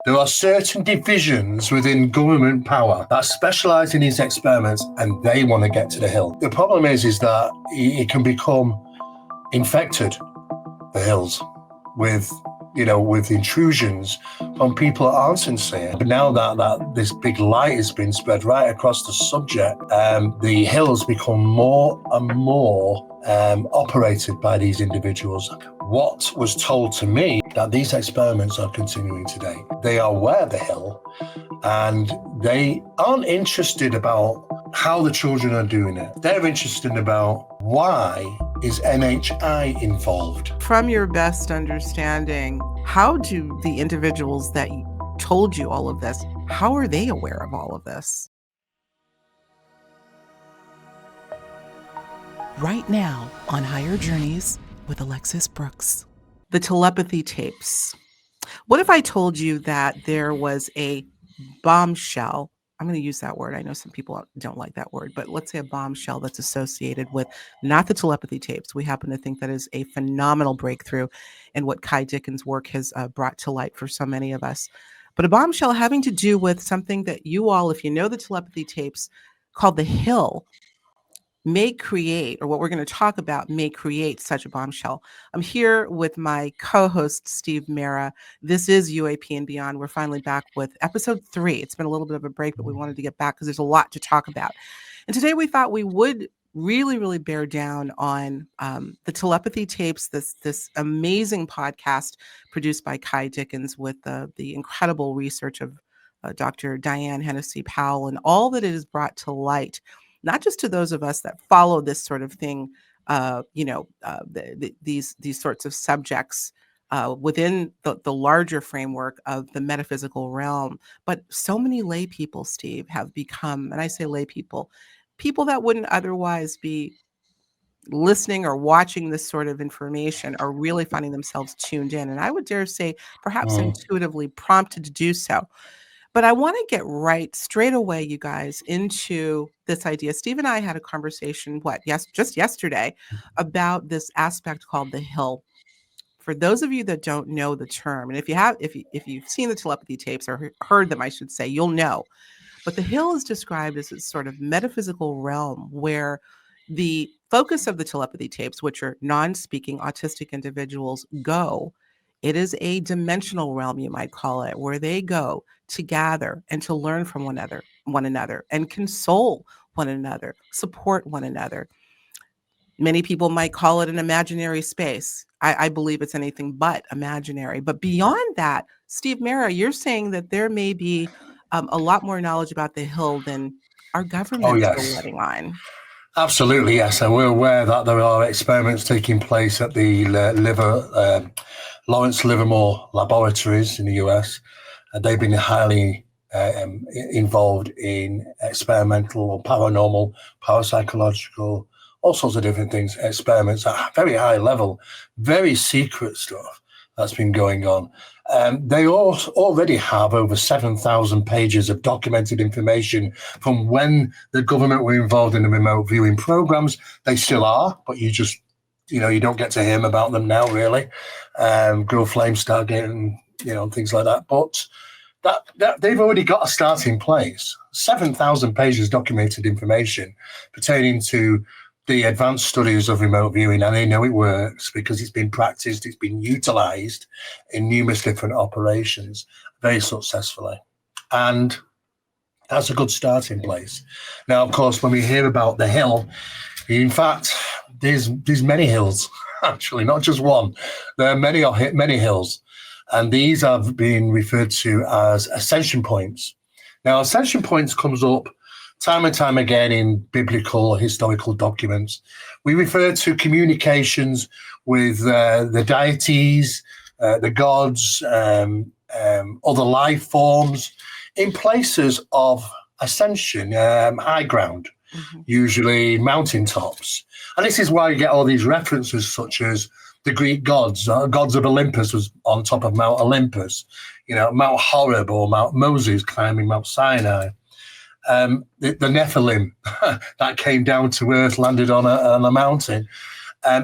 There are certain divisions within government power that specialize in these experiments, and they want to get to the hill. The problem is that it can become infected, the hills, with intrusions from people that aren't sincere. But now that this big light has been spread right across the subject, the hills become more and more operated by these individuals. What was told to me that these experiments are continuing today. They are aware of the hill, and they aren't interested about how the children are doing it. They're interested about why is NHI involved. From your best understanding, how do the individuals that told you all of this, how are they aware of all of this? Right now on Higher Journeys with Alexis Brooks. The telepathy tapes. What if I told you that there was a bombshell? I'm going to use that word. I know some people don't like that word, but let's say a bombshell that's associated with not the telepathy tapes. We happen to think that is a phenomenal breakthrough in what Ky Dickens' work has brought to light for so many of us. But a bombshell having to do with something that you all, if you know the telepathy tapes, called the Hill, may create, or what we're going to talk about may create such a bombshell. I'm here with my co-host, Steve Mera. This is UAP and Beyond. We're finally back with episode 3. It's been a little bit of a break, but we wanted to get back because there's a lot to talk about. And today we thought we would really bear down on the telepathy tapes, this amazing podcast produced by Ky Dickens with the incredible research of Dr. Diane Hennessy Powell and all that it has brought to light, not just to those of us that follow this sort of thing, these sorts of subjects within the larger framework of the metaphysical realm, but so many lay people, Steve, have become, and I say lay people that wouldn't otherwise be listening or watching this sort of information are really finding themselves tuned in. And I would dare say perhaps intuitively prompted to do so. But I want to get right straight away, you guys, into this idea. Steve and I had a conversation, just yesterday, about this aspect called the Hill. For those of you that don't know the term, and if you've seen the telepathy tapes or heard them, I should say, you'll know. But the Hill is described as a sort of metaphysical realm where the focus of the telepathy tapes, which are non-speaking autistic individuals, go. It is a dimensional realm, you might call it, where they go to gather and to learn from one another and console one another, support one another. Many people might call it an imaginary space. I believe it's anything but imaginary. But beyond that, Steve Mera, you're saying that there may be a lot more knowledge about the Hill than our government is letting on. Absolutely, yes. And we're aware that there are experiments taking place at the Lawrence Livermore laboratories in the US. And they've been highly involved in experimental or paranormal, parapsychological, all sorts of different things, experiments at a very high level, very secret stuff that's been going on. They already have over 7,000 pages of documented information from when the government were involved in the remote viewing programs. They still are, but you just, you don't get to hear about them now, really. Girl Flame Stargate and, things like that. But that they've already got a starting place. 7,000 pages documented information pertaining to the advanced studies of remote viewing, and they know it works because it's been practiced, it's been utilized in numerous different operations very successfully. And that's a good starting place. Now, of course, when we hear about the Hill, in fact, there's many hills, actually, not just one. There are many hills, and these have been referred to as ascension points. Now, ascension points comes up time and time again in biblical or historical documents. We refer to communications with the deities, the gods, other life forms in places of ascension, high ground, usually mountaintops. And this is why you get all these references such as the Greek gods. Gods of Olympus was on top of Mount Olympus, Mount Horeb or Mount Moses climbing Mount Sinai. The Nephilim that came down to earth, landed on a mountain.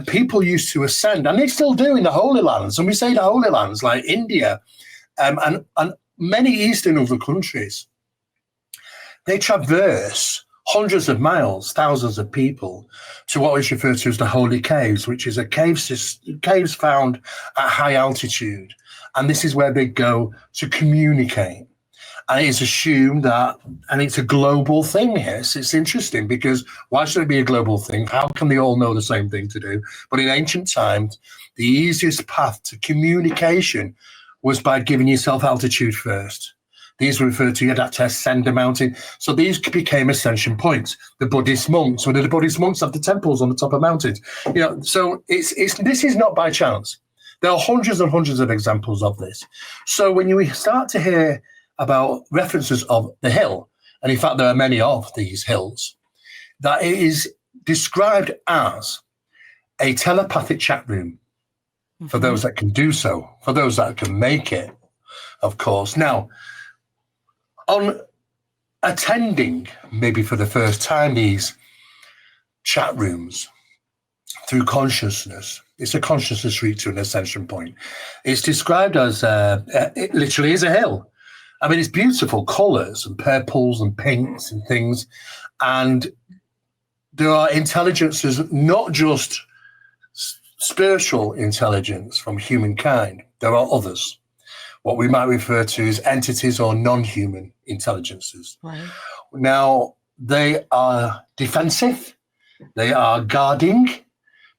People used to ascend, and they still do in the Holy Lands. And we say the Holy Lands, like India, and many Eastern other countries, they traverse hundreds of miles, thousands of people, to what is referred to as the Holy Caves, which is a caves found at high altitude. And this is where they go to communicate. And it is assumed that, and it's a global thing here. So it's interesting because why should it be a global thing? How can they all know the same thing to do? But in ancient times, the easiest path to communication was by giving yourself altitude first. These were referred to, you had to ascend a mountain. So these became ascension points. The Buddhist monks, the Buddhist monks have the temples on the top of mountains. So this is not by chance. There are hundreds and hundreds of examples of this. So when you start to hear about references of the hill, and in fact there are many of these hills, that it is described as a telepathic chat room for those that can do so, for those that can make it, of course. Now, on attending maybe for the first time these chat rooms through consciousness, it's a consciousness route to an ascension point. It's described as, it literally is a hill. I mean, it's beautiful colours and purples and pinks and things. And there are intelligences, not just spiritual intelligence from humankind. There are others, what we might refer to as entities or non-human intelligences. Right. Now, they are defensive. They are guarding,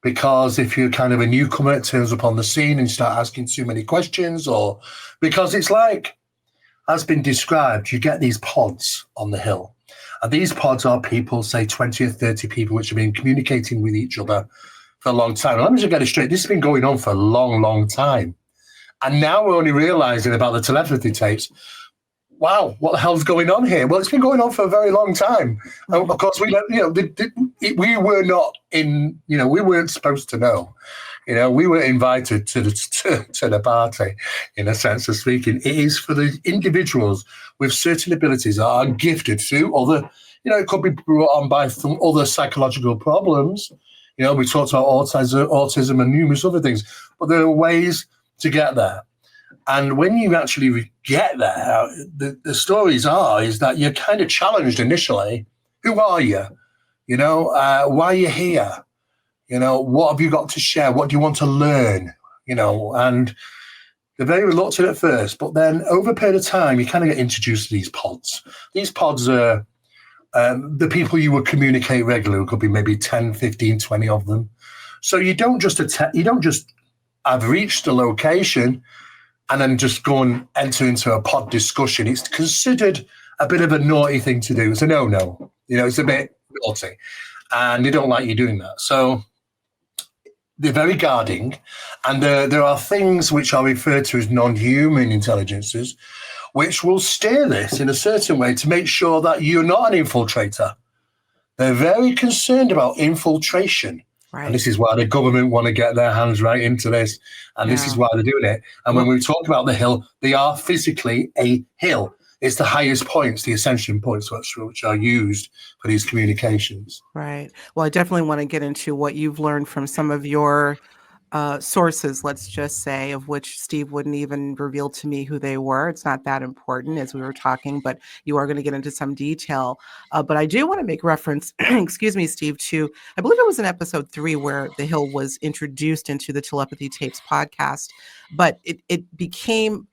because if you're kind of a newcomer that turns up on the scene and you start asking too many questions, or because it's like, as been described, you get these pods on the hill. And these pods are people, say 20 or 30 people, which have been communicating with each other for a long time. And let me just get it straight. This has been going on for a long, long time. And now we're only realizing about the telepathy tapes. Wow, what the hell's going on here? Well, it's been going on for a very long time. Of course, we were not in, we weren't supposed to know. We were invited to the party, in a sense of speaking. It is for the individuals with certain abilities that are gifted through other, it could be brought on by some other psychological problems. We talked about autism and numerous other things, but there are ways to get there. And when you actually get there, the stories is that you're kind of challenged initially. Who are you? Why are you here? What have you got to share? What do you want to learn? And they're very reluctant at first, but then over a period of time, you kind of get introduced to these pods. These pods are the people you would communicate regularly. It could be maybe 10, 15, 20 of them. So you don't just have reached a location and then just go and enter into a pod discussion. It's considered a bit of a naughty thing to do. It's a no-no. It's a bit naughty. And they don't like you doing that. So they're very guarding. And there are things which are referred to as non-human intelligences, which will steer this in a certain way to make sure that you're not an infiltrator. They're very concerned about infiltration. Right. And this is why the government want to get their hands right into this. And this is why they're doing it. And when we talk about the hill, they are physically a hill. It's the highest points, the ascension points, which are used for these communications. Right. Well, I definitely want to get into what you've learned from some of your sources, let's just say, of which Steve wouldn't even reveal to me who they were. It's not that important as we were talking, but you are going to get into some detail. But I do want to make reference, excuse me, Steve, to, I believe it was in episode 3 where the hill was introduced into the Telepathy Tapes podcast, but it became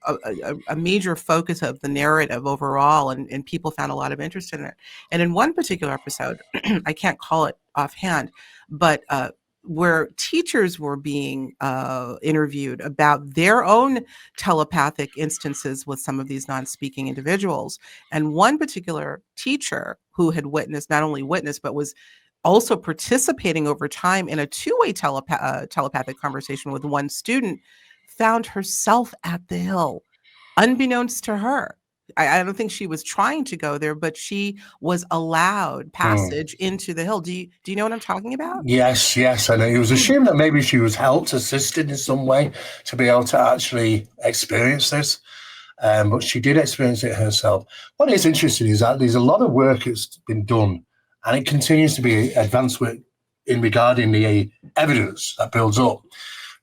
a major focus of the narrative overall, and people found a lot of interest in it. And in one particular episode, I can't call it offhand, but where teachers were being interviewed about their own telepathic instances with some of these non-speaking individuals. And one particular teacher who had not only witnessed, but was also participating over time in a two-way telepathic conversation with one student, found herself at the hill, unbeknownst to her. I don't think she was trying to go there, but she was allowed passage into the hill. Do you know what I'm talking about? Yes, I know. It was assumed that maybe she was helped, assisted in some way to be able to actually experience this. But she did experience it herself. What is interesting is that there's a lot of work that's been done, and it continues to be advanced work in regarding the evidence that builds up,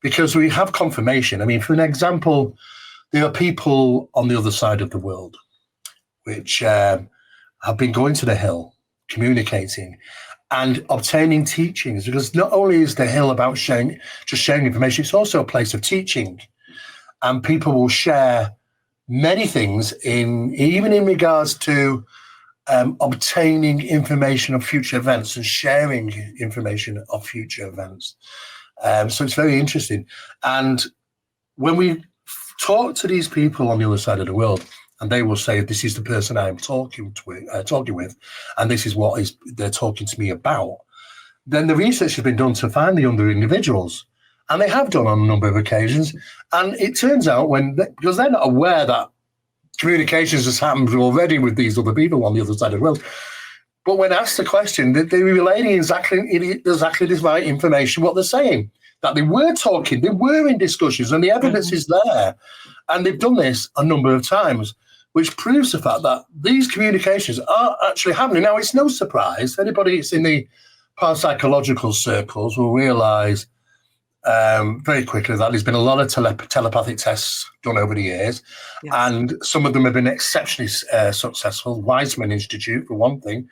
because we have confirmation. I mean, for an example, there are people on the other side of the world which have been going to the Hill, communicating and obtaining teachings, because not only is the Hill about sharing information, it's also a place of teaching. And people will share many things even in regards to obtaining information of future events and sharing information of future events. So it's very interesting. And when we talk to these people on the other side of the world, and they will say, this is the person I'm talking with, and this is what they're talking to me about, then the research has been done to find the other individuals. And they have done on a number of occasions. And it turns out because they're not aware that communications has happened already with these other people on the other side of the world. But when asked the question, they're relaying exactly this right information, what they're saying, that they were talking, they were in discussions, and the evidence is there. And they've done this a number of times, which proves the fact that these communications are actually happening. Now, it's no surprise. Anybody that's in the parapsychological circles will realize very quickly that there's been a lot of telepathic tests done over the years, yes. And some of them have been exceptionally successful. Weizmann Institute, for one thing,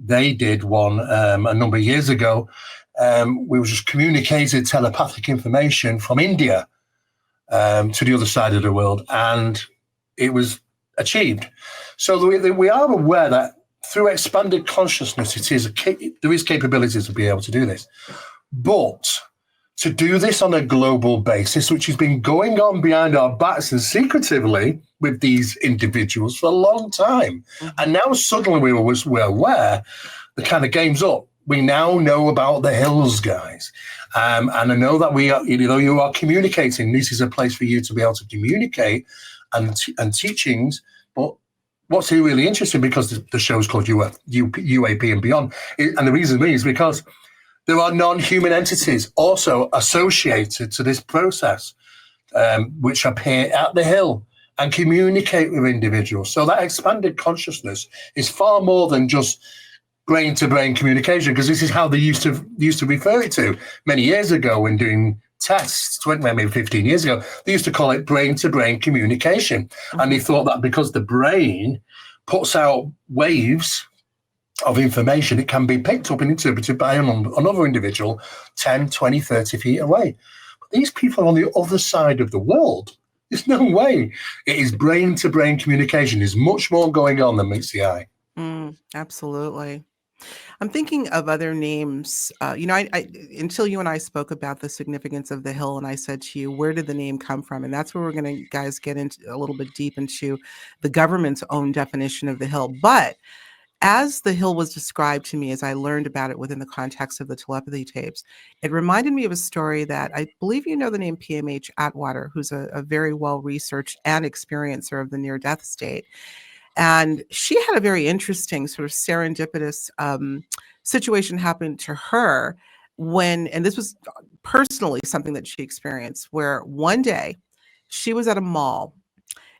they did one a number of years ago. We were just communicated telepathic information from India to the other side of the world, and it was achieved. So we are aware that through expanded consciousness, there is capabilities to be able to do this, but to do this on a global basis, which has been going on behind our backs and secretively with these individuals for a long time. Mm-hmm. And now suddenly we're aware the kind of game's up. We now know about the Hills, guys. And I know that you are communicating. This is a place for you to be able to communicate and teachings. But what's really interesting, because the show is called UAP and Beyond, and the reason is because there are non-human entities also associated to this process, which appear at the Hill and communicate with individuals. So that expanded consciousness is far more than just brain-to-brain communication, because this is how they used to refer it to many years ago when doing tests, maybe 15 years ago. They used to call it brain-to-brain communication. Mm-hmm. And they thought that because the brain puts out waves of information, it can be picked up and interpreted by another individual 10, 20, 30 feet away. But these people on the other side of the world, there's no way. It is brain-to-brain communication. There's much more going on than meets the eye. Absolutely. I'm thinking of other names. I until you and I spoke about the significance of the Hill, and I said to you, where did the name come from? And that's where we're going to, guys, get into a little bit deep into the government's own definition of the Hill. But as the Hill was described to me, as I learned about it within the context of the telepathy tapes, it reminded me of a story that I believe you know the name PMH Atwater, who's a very well-researched and experiencer of the near-death state. And she had a very interesting sort of serendipitous situation happen to her and this was personally something that she experienced, where one day she was at a mall,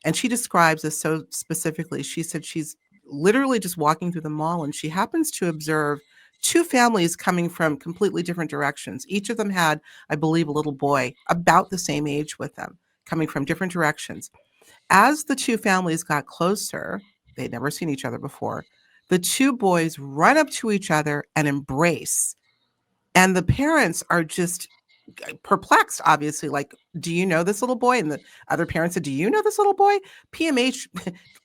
and she describes this so specifically. She said she's literally just walking through the mall, and she happens to observe two families coming from completely different directions. Each of them had, I believe, a little boy about the same age with them, coming from different directions. As the two families got closer, they'd never seen each other before, the two boys run up to each other and embrace. And the parents are just perplexed, obviously, like, do you know this little boy? And the other parents said, do you know this little boy? PMH,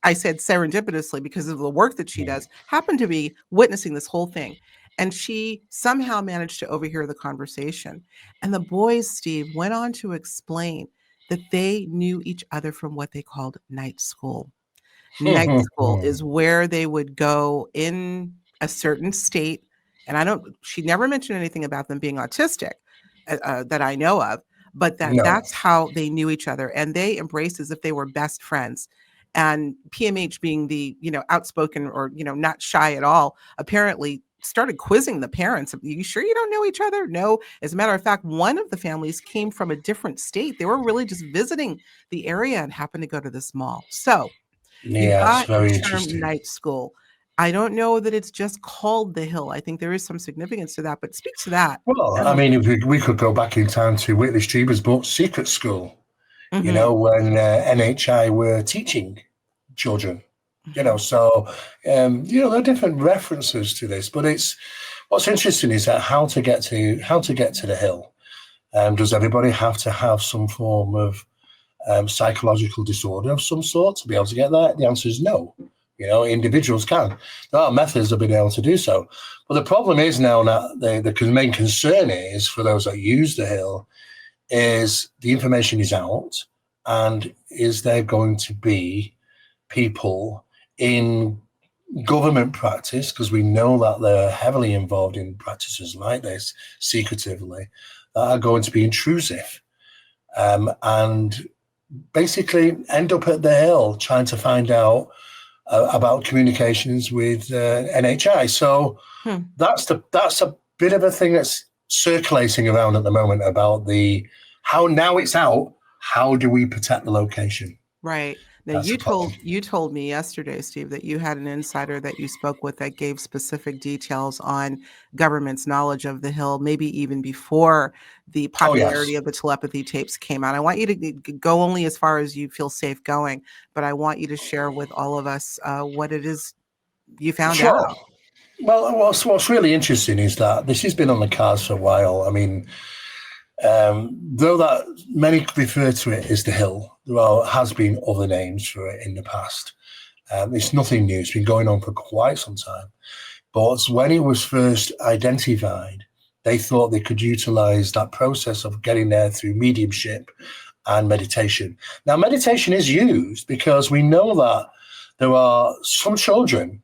I said serendipitously because of the work that she does, happened to be witnessing this whole thing. And she somehow managed to overhear the conversation. And the boys, Steve, went on to explain that they knew each other from what they called night school. Night school is where they would go in a certain state. And she never mentioned anything about them being autistic that I know of, but that's how they knew each other. And they embraced as if they were best friends. And PMH, being the, outspoken or, not shy at all, apparently started quizzing the parents. Are you sure you don't know each other? No. As a matter of fact, one of the families came from a different state. They were really just visiting the area and happened to go to this mall. So you got the term night school. I don't know that it's just called the Hill. I think there is some significance to that, but speak to that. Well, I mean, if we could go back in time to Whitley Strieber's book, Secret School. you know, when NHI were teaching children, you know, so, you know, there are different references to this, but what's interesting is that how to get to the hill. Does everybody have to have some form of psychological disorder of some sort to be able to get there? The answer is no. You know, individuals can. There are methods of being able to do so. But the problem is now that the main concern is for those that use the hill is the information is out, and is there going to be people in government practice, because we know that they're heavily involved in practices like this secretively, that are going to be intrusive and basically end up at the hill trying to find out about communications with NHI. So that's a bit of a thing that's circulating around at the moment about how now it's out. How do we protect the location? Right. Now, you told me yesterday, Steve, that you had an insider that you spoke with that gave specific details on government's knowledge of the Hill, maybe even before the popularity of the telepathy tapes came out. I want you to go only as far as you feel safe going, but I want you to share with all of us what it is you found out. Well, what's really interesting is that this has been on the cards for a while. I mean, though that many refer to it as the Hill, there has been other names for it in the past. It's nothing new. It's been going on for quite some time. But when it was first identified, they thought they could utilize that process of getting there through mediumship and meditation. Now, meditation is used because we know that there are some children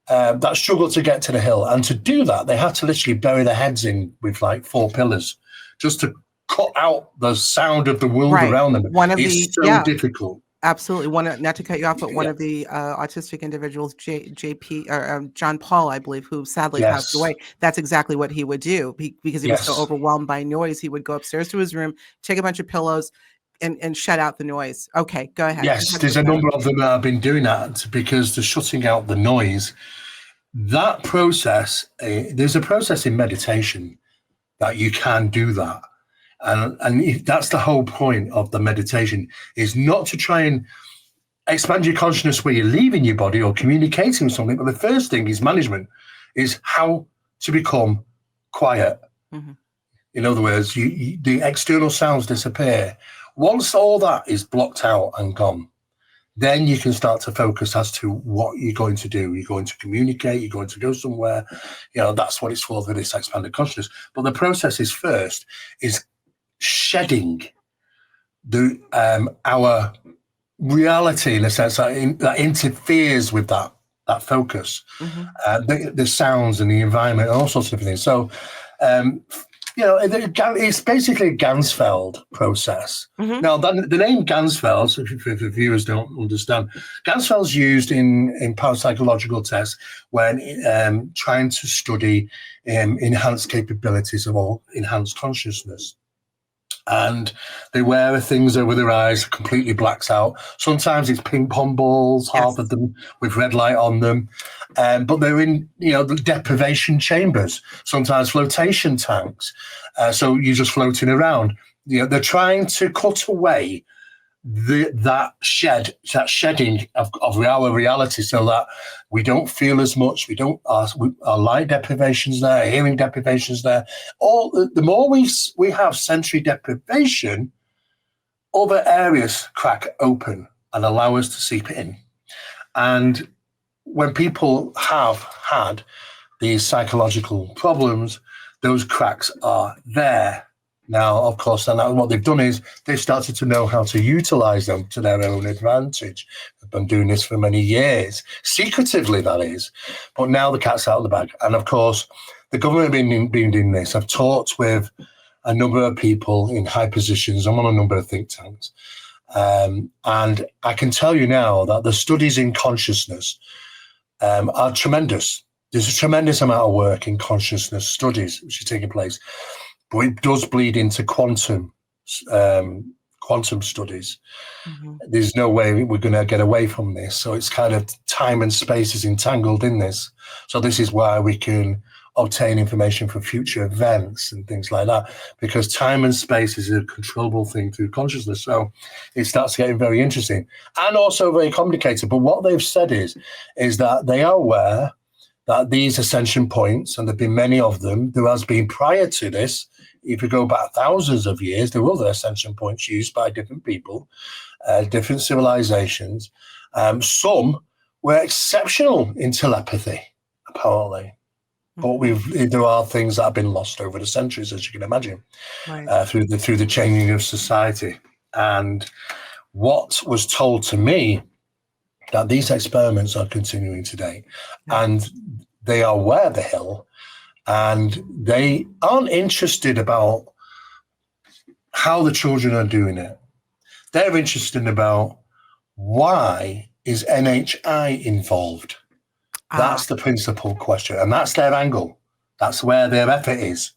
that struggle to get to the hill. And to do that, they have to literally bury their heads in with like 4 pillars just to cut out the sound of the world around them. It's so difficult. Absolutely. Not to cut you off, but one of the autistic individuals, JP or John Paul, I believe, who sadly passed away, that's exactly what he would do because he was so overwhelmed by noise. He would go upstairs to his room, take a bunch of pillows, and shut out the noise. Okay, go ahead. Yes, there's a number of them that have been doing that because they're shutting out the noise. That process, there's a process in meditation that you can do that. And that's the whole point of the meditation, is not to try and expand your consciousness where you're leaving your body or communicating with something. But the first thing is management, is how to become quiet. In other words, the external sounds disappear. Once all that is blocked out and gone, then you can start to focus as to what you're going to do. You're going to communicate, you're going to go somewhere. You know, that's what it's for this expanded consciousness. But the process is shedding our reality in a sense that interferes with that focus, the sounds and the environment and all sorts of things. So, you know, it's basically a Ganzfeld process. Now, the name Ganzfeld, so if the viewers don't understand, Ganzfeld's used in parapsychological tests when trying to study enhanced capabilities or enhanced consciousness. And they wear things over their eyes, completely blacks out. Sometimes it's ping pong balls, half of them with red light on them. But they're in, you know, the deprivation chambers, sometimes flotation tanks. So you're just floating around. You know, they're trying to cut away that shedding of our reality, so that we don't feel as much. We don't. Our light deprivation's there, hearing deprivation's there. The more we have sensory deprivation, other areas crack open and allow us to seep in. And when people have had these psychological problems, those cracks are there. Now, of course, and what they've done is they've started to know how to utilize them to their own advantage. They've been doing this for many years, secretively, that is. But now the cat's out of the bag. And of course, the government have been doing this. I've talked with a number of people in high positions. I'm on a number of think tanks. And I can tell you now that the studies in consciousness are tremendous. There's a tremendous amount of work in consciousness studies which is taking place. But it does bleed into quantum studies. There's no way we're going to get away from this. So it's kind of time and space is entangled in this. So this is why we can obtain information for future events and things like that, because time and space is a controllable thing through consciousness. So it starts getting very interesting and also very complicated. But what they've said is that they are aware that these ascension points, and there have been many of them, there has been prior to this, if you go back thousands of years, there were other ascension points used by different people, different civilizations. Some were exceptional in telepathy, apparently. But there are things that have been lost over the centuries, as you can imagine, Right. through the changing of society. And what was told to me, that these experiments are continuing today, and they are aware of the hill, and they aren't interested about how the children are doing it. They're interested about why is NHI involved. That's the principal question, and that's their angle. That's where their effort is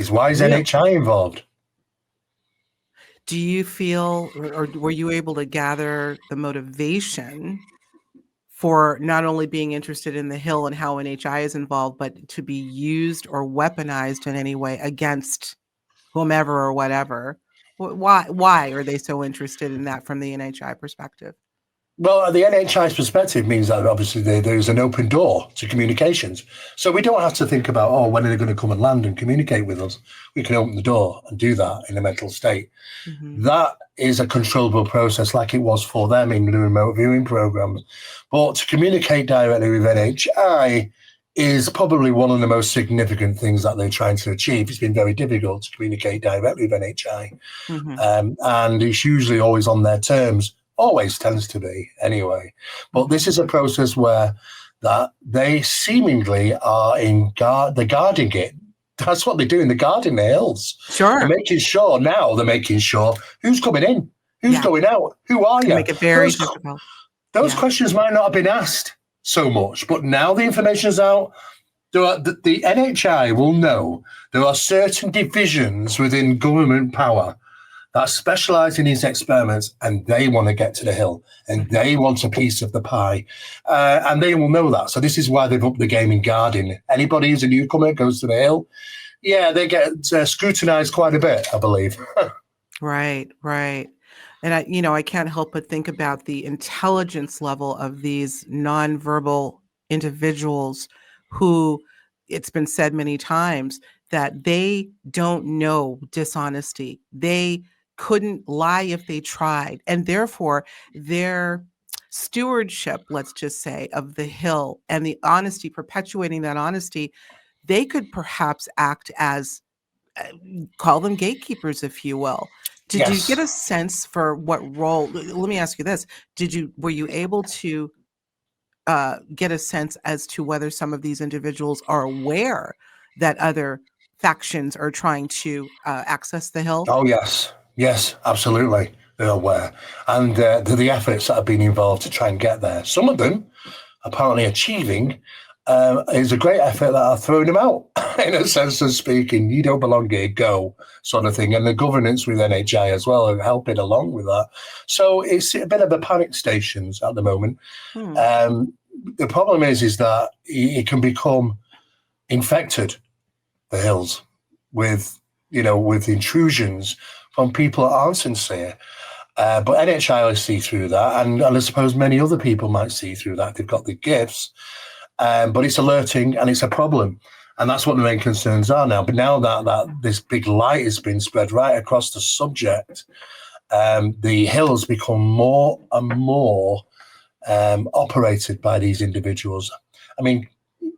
why is NHI involved? Do you feel, or were you able to gather the motivation for not only being interested in the hill and how NHI is involved, but to be used or weaponized in any way against whomever or whatever? Why are they so interested in that from the NHI perspective? Well, the NHI's perspective means that obviously there's an open door to communications. So we don't have to think about, when are they going to come and land and communicate with us? We can open the door and do that in a mental state. Mm-hmm. That is a controllable process like it was for them in the remote viewing programs. But to communicate directly with NHI is probably one of the most significant things that they're trying to achieve. It's been very difficult to communicate directly with NHI. Mm-hmm. And it's usually always on their terms. Always tends to be anyway. But this is a process where that they seemingly are they're guarding it. That's what they're doing. They're guarding the hills. Sure. They're making sure who's coming in, who's going out, who are you? Make it very difficult. Those questions might not have been asked so much, but now the information is out. The NHI will know there are certain divisions within government power that specialize in these experiments, and they want to get to the hill, and they want a piece of the pie, and they will know that. So this is why they've upped the game in guarding. Anybody who's a newcomer goes to the hill, they get scrutinized quite a bit, I believe. Right. And I can't help but think about the intelligence level of these nonverbal individuals who, it's been said many times, that they don't know dishonesty. They couldn't lie if they tried. And therefore, their stewardship, let's just say, of the hill and the honesty, perpetuating that honesty, they could perhaps act as, call them gatekeepers, if you will. Did you get a sense for what role? Let me ask you this. Were you able to get a sense as to whether some of these individuals are aware that other factions are trying to access the hill? Oh, yes, absolutely. They're aware. And the efforts that have been involved to try and get there, some of them apparently achieving, is a great effort that are throwing them out, in a sense of speaking. You don't belong here, go, sort of thing. And the governance with NHI as well are helping along with that. So it's a bit of a panic stations at the moment. The problem is that it can become infected, the hills, with intrusions from people that aren't sincere. But NHI will see through that, and I suppose many other people might see through that. They've got the gifts, but it's alerting and it's a problem. And that's what the main concerns are now. But now that this big light has been spread right across the subject, the hills become more and more operated by these individuals. I mean,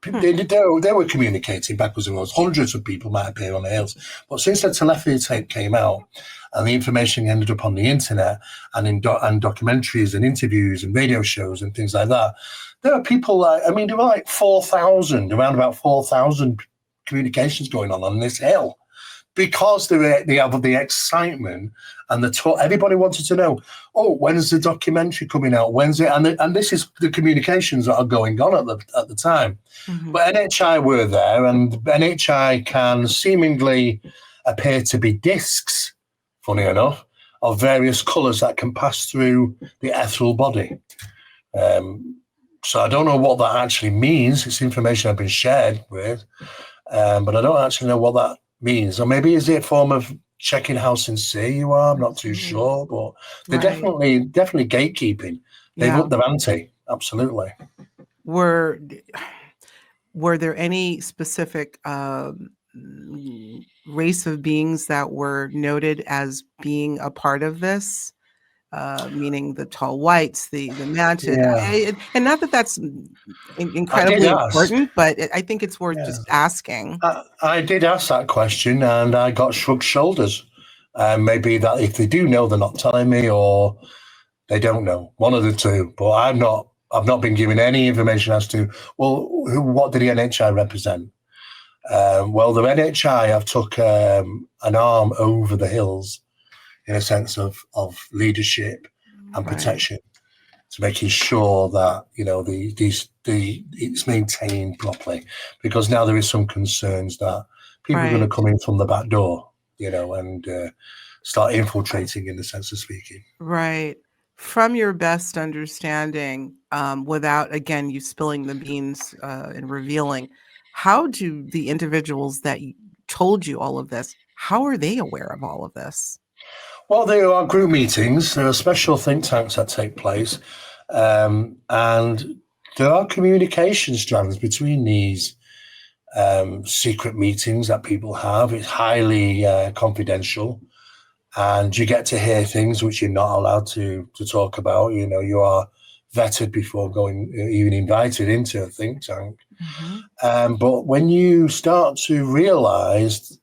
they were communicating backwards and forwards. Hundreds of people might appear on the hills. But since the telepathy tape came out and the information ended up on the internet and in documentaries and interviews and radio shows and things like that, there are people there were like 4,000, around about 4,000 communications going on this hill, because they have the excitement and everybody wanted to know, when's the documentary coming out? When's it? And this is the communications that are going on at the time. Mm-hmm. But NHI were there, and NHI can seemingly appear to be discs, funny enough, of various colours that can pass through the ethereal body. So I don't know what that actually means. It's information I've been shared with, but I don't actually know what that means. Or maybe is it a form of checking how sincere you are? I'm not too sure, but they're Right. definitely gatekeeping. They've Yeah. upped their ante. Absolutely. Were there any specific race of beings that were noted as being a part of this? Meaning the tall whites, the mantis, Yeah. and not that that's I did incredibly ask. important, but I think it's worth Yeah. just asking. I did ask that question and I got shrugged shoulders. Maybe that if they do know, they're not telling me, or they don't know. One of the two. But I've not been given any information as to, well, what did the NHI represent? Well, the NHI have took an arm over the hills in a sense of leadership and Right. protection, to making sure that it's maintained properly, because now there is some concerns that people are going to Right. come in from the back door, and start infiltrating, in the sense of speaking. Right. From your best understanding, without again you spilling the beans and revealing, how do the individuals that told you all of this, how are they aware of all of this? Well, there are group meetings, there are special think tanks that take place, and there are communication strands between these secret meetings that people have. It's highly confidential, and you get to hear things which you're not allowed to talk about. You are vetted before going, even invited into a think tank. Mhm. But when you start to realize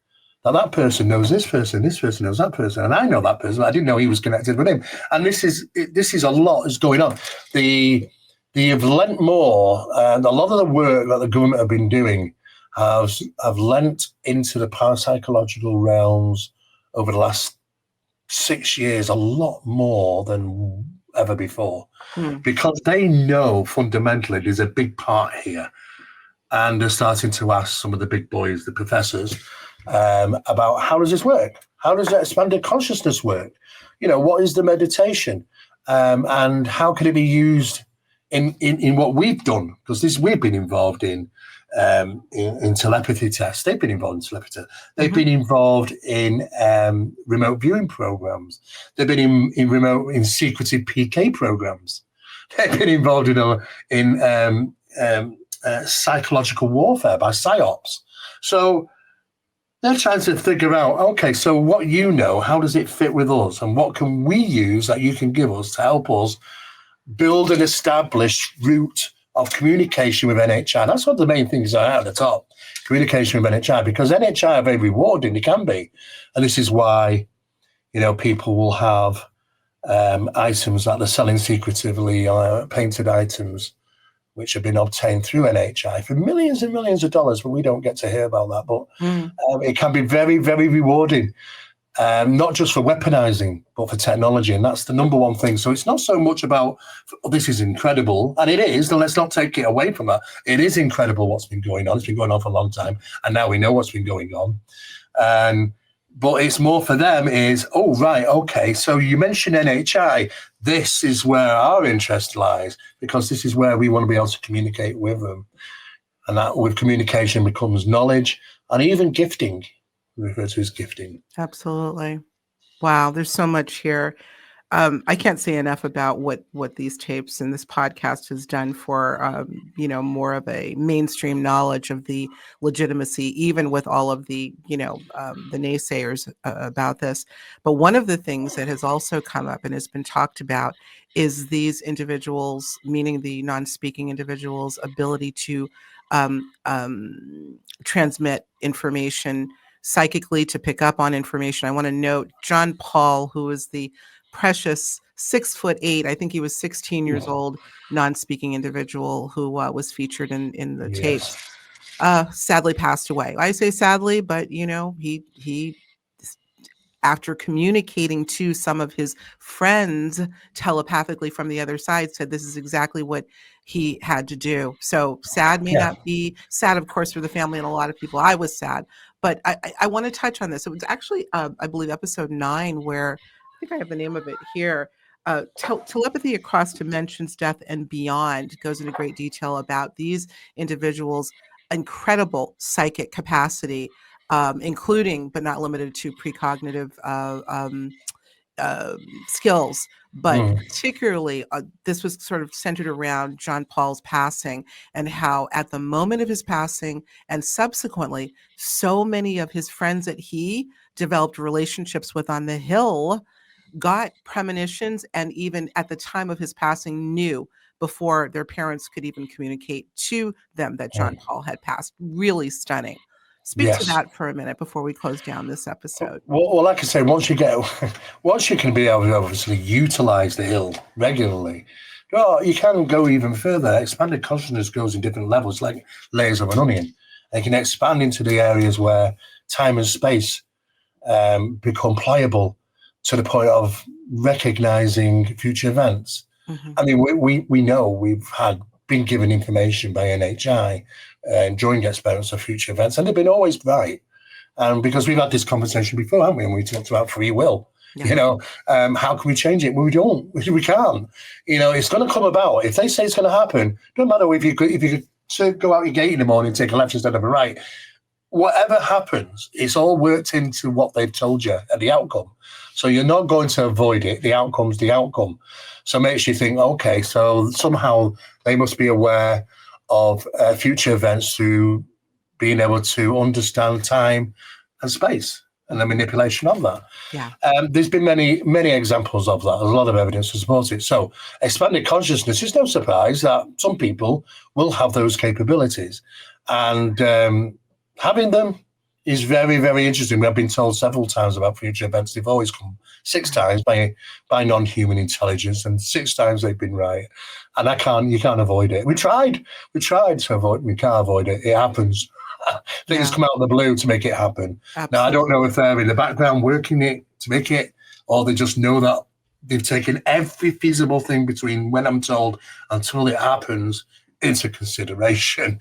that person knows this person knows that person, and I know that person, I didn't know he was connected with him. And this is a lot is going on. The have lent more, and a lot of the work that the government have been doing have lent into the parapsychological realms over the last 6 years, a lot more than ever before, Hmm. because they know fundamentally there's a big part here, and they're starting to ask some of the big boys, the professors, about how does this work? How does that expanded consciousness work? What is the meditation? And how can it be used in what we've done? Because we've been involved in telepathy tests. They've been involved in telepathy. They've Mhm. been involved in remote viewing programs. They've been in secretive PK programs. They've been involved in psychological warfare by psyops. So they're trying to figure out, okay, so what how does it fit with us? And what can we use that you can give us to help us build an established route of communication with NHI? That's what the main things are at the top, communication with NHI, because NHI are very rewarding, they can be. And this is why, people will have items that they're selling secretively, painted items, which have been obtained through NHI for millions and millions of dollars, but we don't get to hear about that. But Mm. it can be very, very rewarding, not just for weaponizing, but for technology. And that's the number one thing. So it's not so much about, oh, this is incredible. And it is, and let's not take it away from that. It is incredible what's been going on. It's been going on for a long time. And now we know what's been going on. But it's more for them is, oh, right, okay, so you mentioned NHI. This is where our interest lies, because this is where we want to be able to communicate with them. And that with communication becomes knowledge and even gifting. We refer to as gifting. Absolutely. Wow, there's so much here. I can't say enough about what these tapes and this podcast has done for more of a mainstream knowledge of the legitimacy, even with all of the the naysayers about this. But one of the things that has also come up and has been talked about is these individuals, meaning the non-speaking individuals' ability to transmit information psychically, to pick up on information. I want to note John Paul, who is the precious 6'8", I think he was 16 years old, non-speaking individual who was featured in the Yes. tapes, sadly passed away. I say sadly, but he after communicating to some of his friends telepathically from the other side, said this is exactly what he had to do. So sad may Yeah. not be sad, of course, for the family and a lot of people. I was sad, but I want to touch on this. It was actually, I believe, episode 9, where I think I have the name of it here. Telepathy Across Dimensions, Death and Beyond goes into great detail about these individuals' incredible psychic capacity, including but not limited to precognitive skills, but particularly this was sort of centered around John Paul's passing, and how at the moment of his passing and subsequently, so many of his friends that he developed relationships with on the Hill got premonitions, and even at the time of his passing knew before their parents could even communicate to them that John Paul had passed. Really stunning. Speak to Yes. that for a minute before we close down this episode. Well, like I say, once you can be able to obviously utilize the Hill regularly, you can go even further. Expanded consciousness goes in different levels, like layers of an onion. It can expand into the areas where time and space become pliable to the point of recognizing future events. I mean, we know we've been given information by NHI during experiments of future events, and they've been always right. Because we've had this conversation before, haven't we? And we talked about free will. Yeah. How can we change it? Well, we don't. We can't. It's going to come about. If they say it's going to happen, don't matter if you could go out your gate in the morning, take a left instead of a right. Whatever happens, it's all worked into what they've told you at the outcome. So you're not going to avoid it. The outcome's the outcome. So it makes you think, okay, so somehow they must be aware of future events through being able to understand time and space and the manipulation of that. Yeah. There's been many, many examples of that. There's a lot of evidence to support it. So expanded consciousness is no surprise that some people will have those capabilities. And having them is very, very interesting. We've been told several times about future events. They've always come 6 times by non-human intelligence, and 6 times they've been right. And you can't avoid it. We tried to avoid it. We can't avoid it. It happens. Things come out of the blue to make it happen. Absolutely. Now, I don't know if they're in the background working it to make it, or they just know that they've taken every feasible thing between when I'm told until it happens into consideration,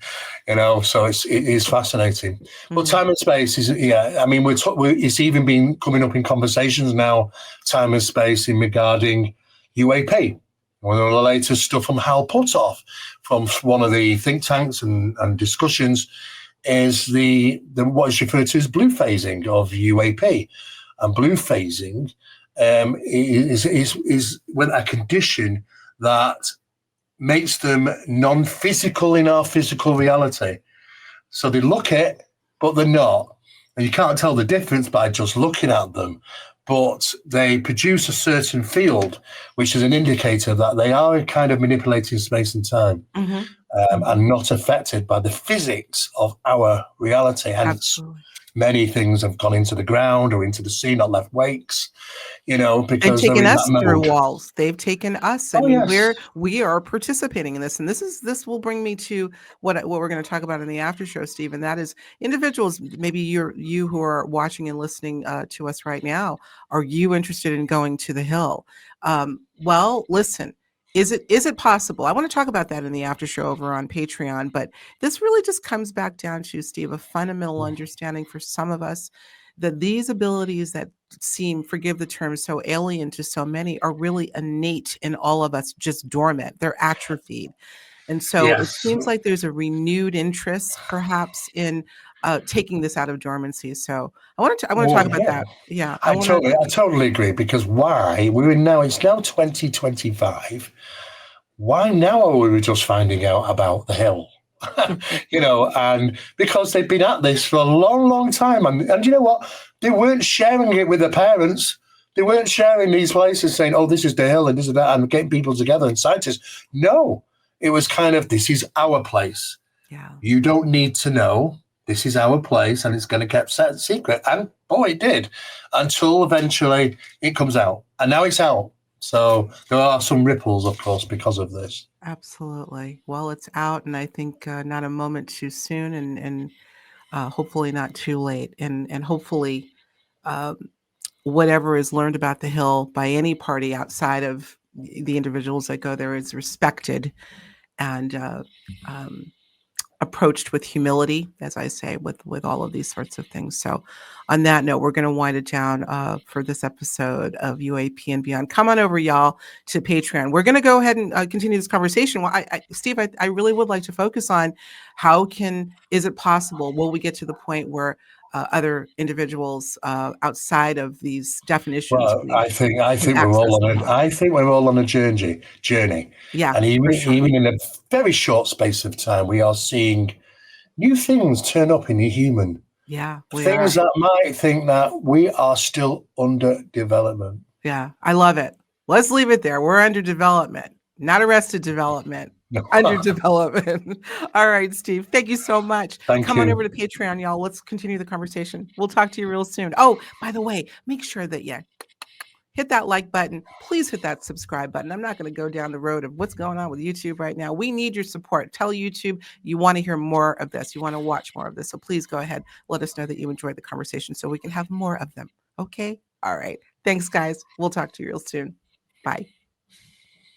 so it is fascinating. But time and space is, I mean, it's even been coming up in conversations now, time and space in regarding UAP. One of the latest stuff from Hal Puthoff from one of the think tanks and discussions is the what is referred to as blue phasing of UAP. And blue phasing is when a condition that makes them non-physical in our physical reality. So they look it, but they're not. And you can't tell the difference by just looking at them. But they produce a certain field, which is an indicator that they are kind of manipulating space and time, and not affected by the physics of our reality. Hence, many things have gone into the ground or into the sea, not left wakes, because they've taken us through walls. They've taken us. I mean, yes. we are participating in this. And this will bring me to what we're going to talk about in the after show, Steve. And that is individuals, maybe you who are watching and listening to us right now, are you interested in going to the Hill? Well, listen. Is it possible? I want to talk about that in the after show over on Patreon, but this really just comes back down to, Steve, a fundamental understanding for some of us that these abilities that seem, forgive the term, so alien to so many are really innate in all of us, just dormant. They're atrophied. And so It seems like there's a renewed interest perhaps in taking this out of dormancy. So I want to talk about that. Yeah. I totally agree, because it's now 2025. Why now are we just finding out about the Hill? And because they've been at this for a long, long time. And you know what? They weren't sharing it with their parents. They weren't sharing these places saying, oh, this is the Hill and this is that, and getting people together and scientists. No, it was kind of, this is our place. Yeah. You don't need to know. This is our place, and it's going to get kept secret. And boy, it did, until eventually it comes out. And now it's out. So there are some ripples, of course, because of this. Absolutely. Well, it's out, and I think not a moment too soon, and hopefully not too late. And hopefully whatever is learned about the Hill by any party outside of the individuals that go there is respected and approached with humility, as I say, with all of these sorts of things. So on that note, we're going to wind it down for this episode of UAP and Beyond. Come on over, y'all, to Patreon. We're going to go ahead and continue this conversation. Well, Steve, I really would like to focus on is it possible? Will we get to the point where other individuals outside of these definitions? Well, I think we're all on a journey. Yeah, And even in a very short space of time, we are seeing new things turn up in the human. Yeah, things that might think that we are still under development. Yeah, I love it. Let's leave it there. We're under development, not arrested development. Under development. All right, Steve. Thank you so much. Come on over to Patreon, y'all. Let's continue the conversation. We'll talk to you real soon. Oh, by the way, make sure that hit that like button. Please hit that subscribe button. I'm not going to go down the road of what's going on with YouTube right now. We need your support. Tell YouTube you want to hear more of this. You want to watch more of this. So please go ahead. Let us know that you enjoyed the conversation so we can have more of them. Okay? All right. Thanks, guys. We'll talk to you real soon. Bye.